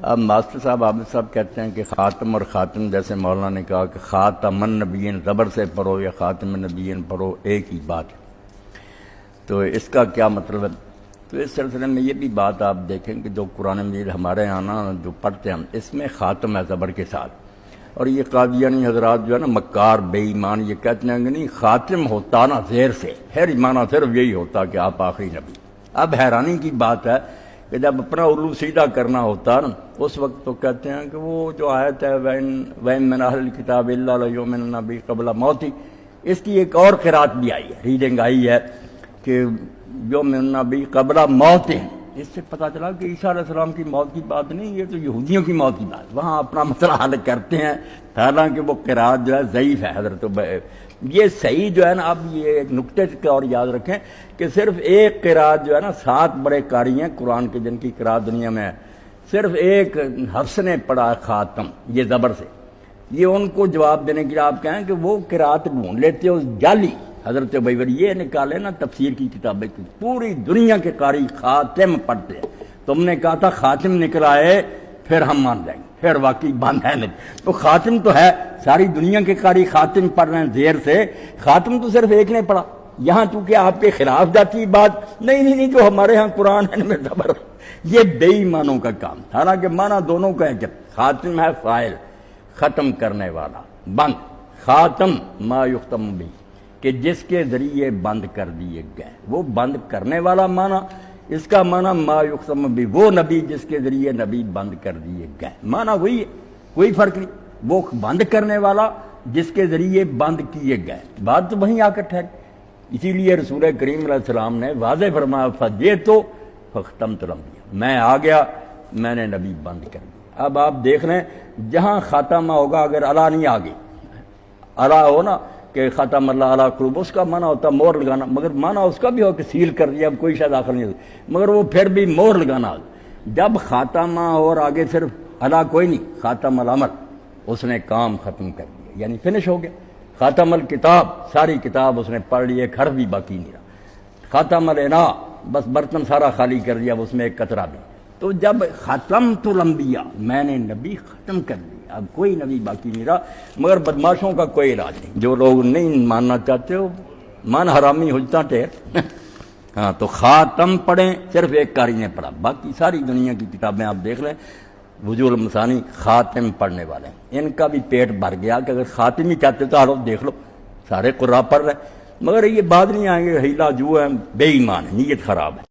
اب ماسٹر صاحب عابد صاحب کہتے ہیں کہ خاتم اور خاتم، جیسے مولانا نے کہا کہ خاتم النبیین زبر سے پڑھو یا خاتم النبیین پڑھو، ایک ہی بات ہے، تو اس کا کیا مطلب ہے؟ تو اس سلسلے میں یہ بھی بات آپ دیکھیں کہ جو قرآن مجید ہمارے یہاں نا جو پڑھتے ہیں اس میں خاتم ہے زبر کے ساتھ، اور یہ قادیانی حضرات جو ہے نا مکار بے ایمان، یہ کہتے ہیں کہ نہیں خاتم ہوتا نا زیر سے، پھر معنی صرف یہی ہوتا کہ آپ آخری نبی۔ اب حیرانی کی بات ہے کہ جب اپنا علو سیدھا کرنا ہوتا نا اس وقت تو کہتے ہیں کہ وہ جو آیت ہے وَإِن مِّنْ أَهْلِ الْكِتَابِ إِلَّا لَيُؤْمِنُنَّ بِهِ قَبْلَ مَوْتِهِ، اس کی ایک اور قرات بھی آئی ہے، ریڈنگ آئی ہے کہ یؤمنُنَّ بِهِ قَبْلَ مَوْتِهِ، اس سے پتہ چلا کہ عیسیٰ علیہ السلام کی موت کی بات نہیں، یہ تو یہودیوں کی موت کی بات، وہاں اپنا مسئلہ حل کرتے ہیں، حالانکہ وہ قرات جو ہے ضعیف ہے حضرت۔ یہ صحیح جو ہے نا، اب یہ ایک نقطے کا اور یاد رکھیں کہ صرف ایک قرات جو ہے نا، 7 بڑے قاری ہیں قرآن کے جن کی قرات دنیا میں ہے، صرف ایک حفص نے پڑھا خاتم یہ زبر سے، یہ ان کو جواب دینے کے لیے آپ کہیں کہ وہ قرات ڈھونڈ لیتے ہو جعلی، حضرت ابیور یہ نکالے نا تفسیر کی کتابیں، پوری دنیا کے قاری خاتم پڑھتے ہیں، تم نے کہا تھا خاتم نکلا ہے پھر ہم مان جائیں گے، پھر واقعی بند ہے نہیں، تو خاتم تو ہے، ساری دنیا کے قاری خاتم پڑھ رہے ہیں زیر سے، خاتم تو صرف ایک نے پڑھا، یہاں چونکہ آپ کے خلاف جاتی بات نہیں جو ہمارے ہاں قرآن ہے میں زبر، یہ بے ایمانوں کا کام، حالانکہ معنی دونوں کا ہے کہ خاتم ہے فاعل، ختم کرنے والا، بند، خاتم ما یختم بھی، کہ جس کے ذریعے بند کر دیے گئے، وہ بند کرنے والا معنی، اس کا معنی ما یختم بھی، وہ نبی جس کے ذریعے نبی بند کر دیے گئے، معنی وہی ہے، کوئی فرق نہیں، وہ بند کرنے والا جس کے ذریعے بند کیے گئے، بات تو وہیں آ کر ٹھہر۔ اسی لیے رسول کریم علیہ السلام نے واضح فرمایا فجئت فاختمت الانبیاء، میں آ گیا میں نے نبی بند کر دیا۔ اب آپ دیکھ رہے ہیں جہاں خاتمہ ہوگا، اگر اللہ نہیں آگے اللہ ہو نا کہ ختم اللہ علی قلوب، اس کا معنی ہوتا مور لگانا، مگر معنی اس کا بھی ہو کہ سیل کر دیا، اب کوئی شاید آخر نہیں ہوتی، مگر وہ پھر بھی مور لگانا، جب خاتمہ اور آگے صرف اللہ کوئی نہیں، خاتم الامر، اس نے کام ختم کر دیا، یعنی فنش ہو گیا، خاتم الکتاب، ساری کتاب اس نے پڑھ لی، ایک حرف بھی باقی نہیں رہا، خاتم الاناء، بس برتن سارا خالی کر دیا، اس میں ایک قطرہ بھی، تو جب ختمت الانبیاء، میں نے نبی ختم کر دیا، اب کوئی نبی باقی نہیں رہا، مگر بدماشوں کا کوئی علاج نہیں، جو لوگ نہیں ماننا چاہتے ہو مان حرامی ہوجتا ٹھہر ہاں، تو خاتم پڑھیں، صرف ایک قاری نے پڑھا، باقی ساری دنیا کی کتابیں آپ دیکھ لیں، وجوہ المثانی خاتم پڑھنے والے ہیں، ان کا بھی پیٹ بھر گیا کہ اگر خاتم ہی چاہتے تو حالت دیکھ لو، سارے قرآن پڑھ رہے، مگر یہ بات نہیں آئیں گے ہیلا جو ہے، بے ایمان ہے، نیت خراب ہے۔